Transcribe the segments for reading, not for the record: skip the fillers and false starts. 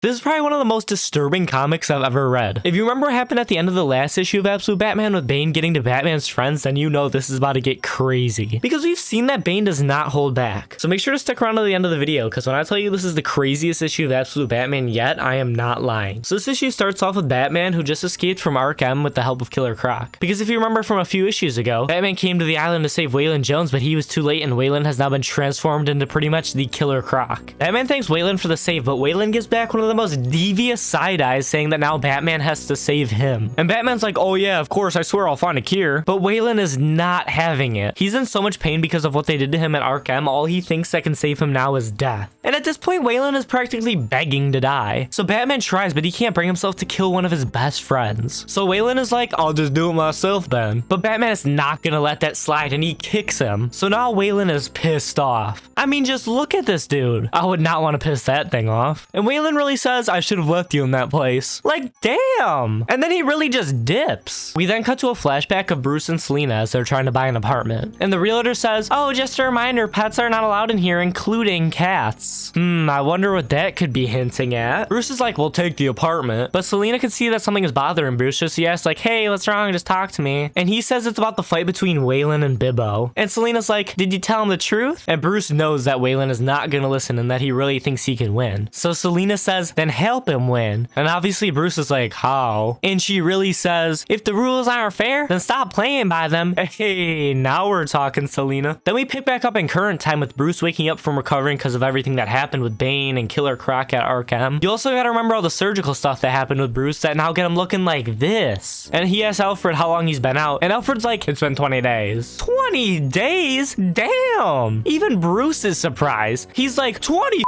This is probably one of the most disturbing comics I've ever read. If you remember what happened at the end of the last issue of Absolute Batman with Bane getting to Batman's friends, then you know this is about to get crazy. Because we've seen that Bane does not hold back. So make sure to stick around to the end of the video, because when I tell you this is the craziest issue of Absolute Batman yet, I am not lying. So this issue starts off with Batman, who just escaped from Arkham with the help of Killer Croc. Because if you remember from a few issues ago, Batman came to the island to save Waylon Jones, but he was too late and Waylon has now been transformed into pretty much the Killer Croc. Batman thanks Waylon for the save, but Waylon gives back one of the most devious side eyes, saying that now Batman has to save him. And Batman's like, oh yeah, of course, I swear I'll find a cure. But Waylon is not having it. He's in so much pain because of what they did to him at Arkham. All he thinks that can save him now is death. And at this point, Waylon is practically begging to die. So Batman tries, but he can't bring himself to kill one of his best friends. So Waylon is like, I'll just do it myself then. But Batman is not gonna let that slide, and he kicks him. So now Waylon is pissed off. I mean, just look at this dude. I would not want to piss that thing off. And Waylon really says, I should have left you in that place. Like, damn. And then he really just dips. We then cut to a flashback of Bruce and Selina as they're trying to buy an apartment. And the realtor says, oh, just a reminder, pets are not allowed in here, including cats. I wonder what that could be hinting at. Bruce is like, we'll take the apartment. But Selina can see that something is bothering Bruce, so she asks like, hey, what's wrong? Just talk to me. And he says it's about the fight between Waylon and Bibbo. And Selina's like, did you tell him the truth? And Bruce knows that Waylon is not gonna listen and that he really thinks he can win. So Selina says, then help him win. And obviously Bruce is like, how? And she really says, if the rules aren't fair, then stop playing by them. Hey, now we're talking, Selina. Then we pick back up in current time with Bruce waking up from recovering because of everything that happened with Bane and Killer Croc at Arkham. You also gotta remember all the surgical stuff that happened with Bruce that now get him looking like this. And he asks Alfred how long he's been out, and Alfred's like, it's been 20 days. 20 days? Damn! Even Bruce is surprised. He's like, 20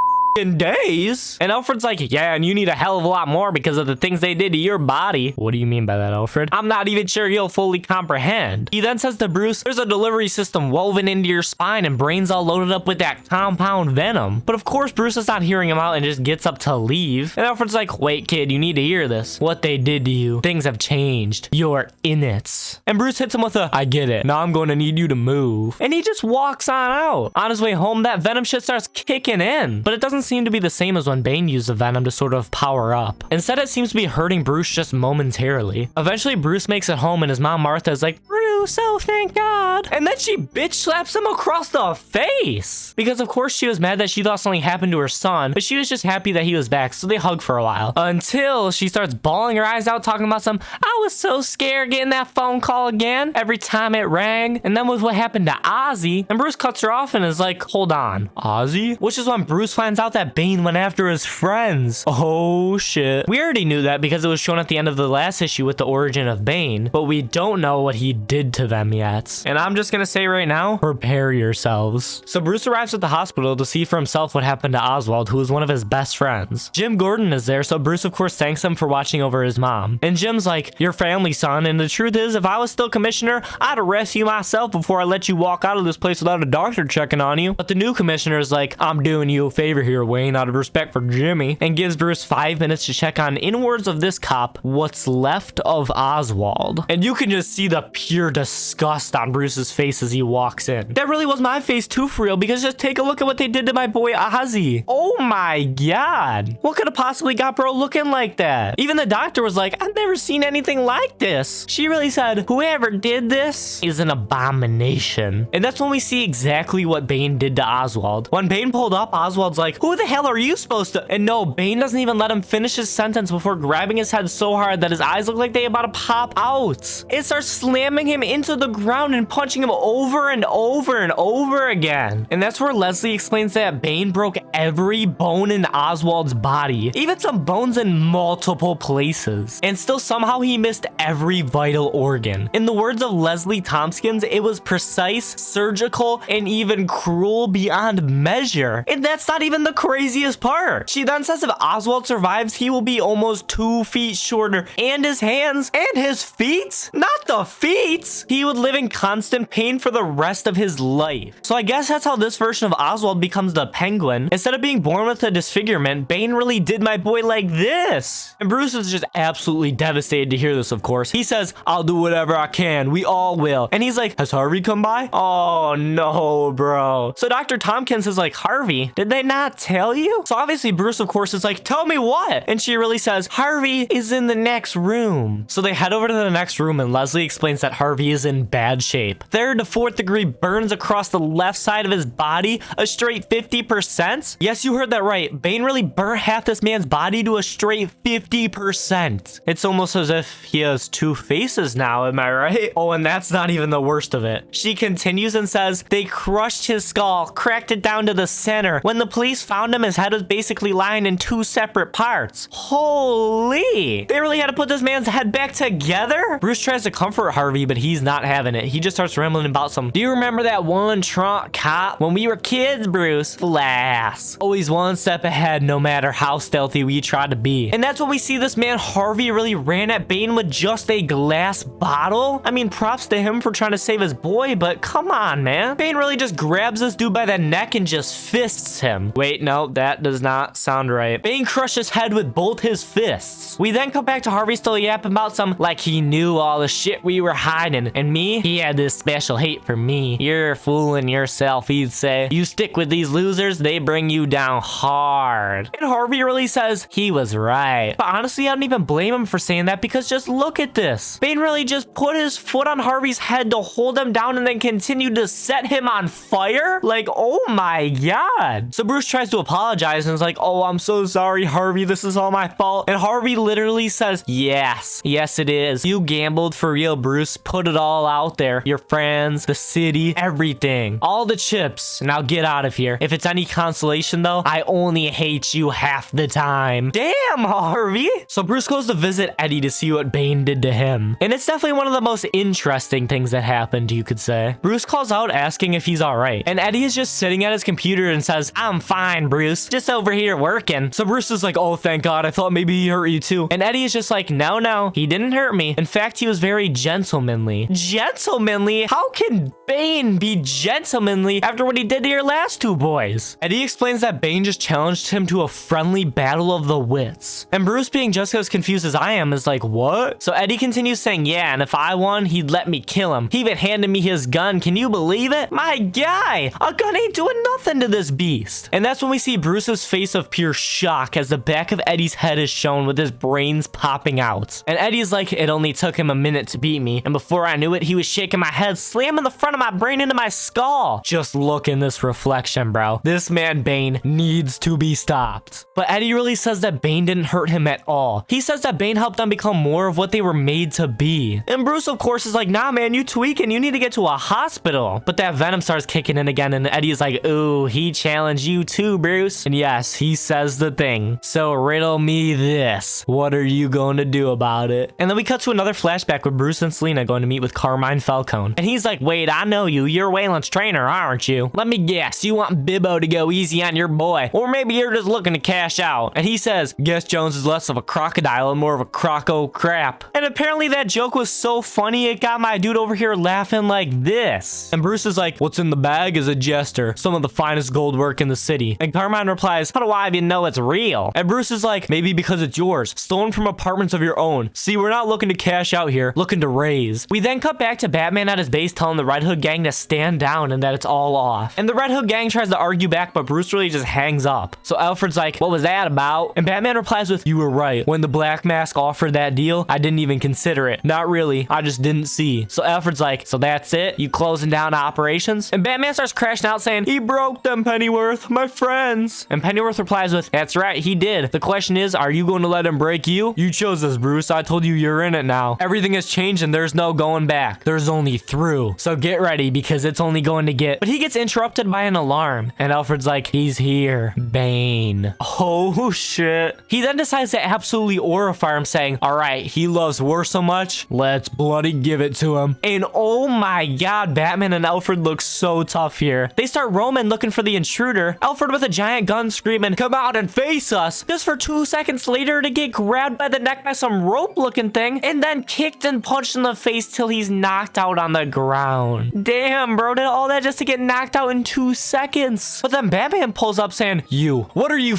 days? And Alfred's like, yeah, and you need a hell of a lot more because of the things they did to your body. What do you mean by that, Alfred? I'm not even sure you'll fully comprehend. He then says to Bruce, there's a delivery system woven into your spine and brains all loaded up with that compound venom. But of course, Bruce is not hearing him out and just gets up to leave. And Alfred's like, wait, kid, you need to hear this. What they did to you. Things have changed. You're in it. And Bruce hits him with a, I get it. Now I'm going to need you to move. And he just walks on out. On his way home, that venom shit starts kicking in. But it doesn't seem to be the same as when Bane used the venom to sort of power up. Instead, it seems to be hurting Bruce just momentarily. Eventually, Bruce makes it home and his mom Martha is like, Bruce, oh thank God. And then she bitch slaps him across the face. Because of course she was mad that she thought something happened to her son, but she was just happy that he was back, so they hug for a while. Until she starts bawling her eyes out talking about I was so scared getting that phone call again every time it rang. And then with what happened to Ozzy, and Bruce cuts her off and is like, hold on, Ozzy? Which is when Bruce finds out that Bane went after his friends. Oh shit. We already knew that because it was shown at the end of the last issue with the origin of Bane, but we don't know what he did to them yet. And I'm just gonna say right now, prepare yourselves. So Bruce arrives at the hospital to see for himself what happened to Oswald, who was one of his best friends. Jim Gordon is there, so Bruce of course thanks him for watching over his mom. And Jim's like, your family, son, and the truth is, if I was still commissioner, I'd arrest you myself before I let you walk out of this place without a doctor checking on you. But the new commissioner is like, I'm doing you a favor here, Wayne, out of respect for Jimmy, and gives Bruce 5 minutes to check on, in words of this cop, what's left of Oswald. And you can just see the pure disgust on Bruce's face as he walks in. That really was my face too, for real, because just take a look at what they did to my boy Ozzy. Oh my God. What could have possibly got bro looking like that? Even the doctor was like, I've never seen anything like this. She really said, whoever did this is an abomination. And that's when we see exactly what Bane did to Oswald. When Bane pulled up, Oswald's like, who the hell are you supposed to? And no, Bane doesn't even let him finish his sentence before grabbing his head so hard that his eyes look like they about to pop out. It starts slamming him into the ground and punching him over and over and over again. And that's where Leslie explains that Bane broke every bone in Oswald's body, even some bones in multiple places. And still somehow he missed every vital organ. In the words of Leslie Tompkins, it was precise, surgical, and even cruel beyond measure. And that's not even the craziest part. She then says if Oswald survives, he will be almost 2 feet shorter, and his hands and his feet, not the feet, right? He would live in constant pain for the rest of his life. So I guess that's how this version of Oswald becomes the Penguin. Instead of being born with a disfigurement, Bane really did my boy like this. And Bruce is just absolutely devastated to hear this, of course. He says, I'll do whatever I can. We all will. And he's like, has Harvey come by? Oh no, bro. So Dr. Tompkins is like, Harvey, did they not tell you? So obviously Bruce, of course, is like, tell me what? And she really says, Harvey is in the next room. So they head over to the next room and Leslie explains that Harvey is in bad shape. 3rd to 4th degree burns across the left side of his body, a straight 50%. Yes, you heard that right. Bane really burnt half this man's body to a straight 50%. It's almost as if he has 2 faces now, am I right? Oh, and that's not even the worst of it. She continues and says, they crushed his skull, cracked it down to the center. When the police found him, his head was basically lying in 2 separate parts. Holy! They really had to put this man's head back together? Bruce tries to comfort Harvey, but he's not having it. He just starts rambling about some, do you remember that one Trump cop when we were kids, Bruce? Lass. Always one step ahead, no matter how stealthy we try to be. And that's when we see this man Harvey really ran at Bane with just a glass bottle. I mean, props to him for trying to save his boy, but come on, man. Bane really just grabs this dude by the neck and just fists him. Wait, no, that does not sound right. Bane crushed his head with both his fists. We then come back to Harvey still yapping about some, like he knew all the shit we were hiding. And me, he had this special hate for me. You're fooling yourself, he'd say. You stick with these losers, they bring you down hard. And Harvey really says he was right. But honestly, I don't even blame him for saying that because just look at this. Bane really just put his foot on Harvey's head to hold him down and then continued to set him on fire? Like, oh my god. So Bruce tries to apologize and is like, oh, I'm so sorry, Harvey. This is all my fault. And Harvey literally says, yes, it is. You gambled for real, Bruce. Put it all out there. Your friends, the city, everything. All the chips. Now get out of here. If it's any consolation though, I only hate you half the time. Damn, Harvey. So Bruce goes to visit Eddie to see what Bane did to him. And it's definitely one of the most interesting things that happened, you could say. Bruce calls out asking if he's all right. And Eddie is just sitting at his computer and says, I'm fine, Bruce. Just over here working. So Bruce is like, oh, thank God. I thought maybe he hurt you too. And Eddie is just like, no, he didn't hurt me. In fact, he was very gentlemanly. Gentlemanly? How can Bane be gentlemanly after what he did to your last 2 boys? Eddie explains that Bane just challenged him to a friendly battle of the wits. And Bruce, being just as confused as I am, is like, what? So Eddie continues saying, yeah, and if I won, he'd let me kill him. He even handed me his gun. Can you believe it? My guy, a gun ain't doing nothing to this beast. And that's when we see Bruce's face of pure shock as the back of Eddie's head is shown with his brains popping out. And Eddie's like, it only took him a minute to beat me. And before I knew it, he was shaking my head, slamming the front of my brain into my skull. Just look in this reflection, bro. This man Bane needs to be stopped. But Eddie really says that Bane didn't hurt him at all. He says that Bane helped them become more of what they were made to be. And Bruce, of course, is like, nah, man, you tweaking. You need to get to a hospital. But that venom starts kicking in again, and Eddie's like, ooh, he challenged you too, Bruce. And yes, he says the thing. So riddle me this. What are you going to do about it? And then we cut to another flashback with Bruce and Selena going to meet with Carmine Falcone. And he's like, wait, I know you. You're Waylon's trainer, aren't you? Let me guess. You want Bibbo to go easy on your boy. Or maybe you're just looking to cash out. And he says, guess Jones is less of a crocodile and more of a croco crap. And apparently that joke was so funny it got my dude over here laughing like this. And Bruce is like, what's in the bag is a jester. Some of the finest gold work in the city. And Carmine replies, how do I even know it's real? And Bruce is like, maybe because it's yours. Stolen from apartments of your own. See, we're not looking to cash out here. Looking to raise. We then cut back to Batman at his base telling the Red Hood gang to stand down and that it's all off. And the Red Hood gang tries to argue back, but Bruce really just hangs up. So Alfred's like, what was that about? And Batman replies with, you were right. When the Black Mask offered that deal, I didn't even consider it. Not really. I just didn't see. So Alfred's like, so that's it? You closing down operations? And Batman starts crashing out saying, he broke them, Pennyworth, my friends. And Pennyworth replies with, that's right, he did. The question is, are you going to let him break you? You chose this, Bruce. I told you you're in it now. Everything has changed and there's no going back. There's only through. So get ready because it's only going to get... But he gets interrupted by an alarm. And Alfred's like, he's here. Bane. Oh, shit. He then decides to absolutely aurify him saying, all right, he loves war so much. Let's bloody give it to him. And oh my god, Batman and Alfred look so tough here. They start roaming looking for the intruder. Alfred with a giant gun screaming, come out and face us. Just for 2 seconds later to get grabbed by the neck by some rope looking thing and then kicked and punched in the face till he's knocked out on the ground. Damn, bro, did all that just to get knocked out in 2 seconds. But then Batman pulls up saying, "You, what are you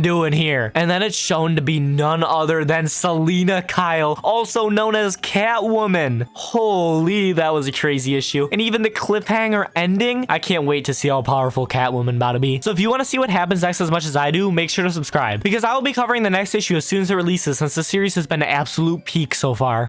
doing here?" And then it's shown to be none other than Selena Kyle, also known as Catwoman. Holy, that was a crazy issue. And even the cliffhanger ending, I can't wait to see how powerful Catwoman about to be. So if you want to see what happens next as much as I do, make sure to subscribe, because I will be covering the next issue as soon as it releases, since the series has been an absolute peak so far.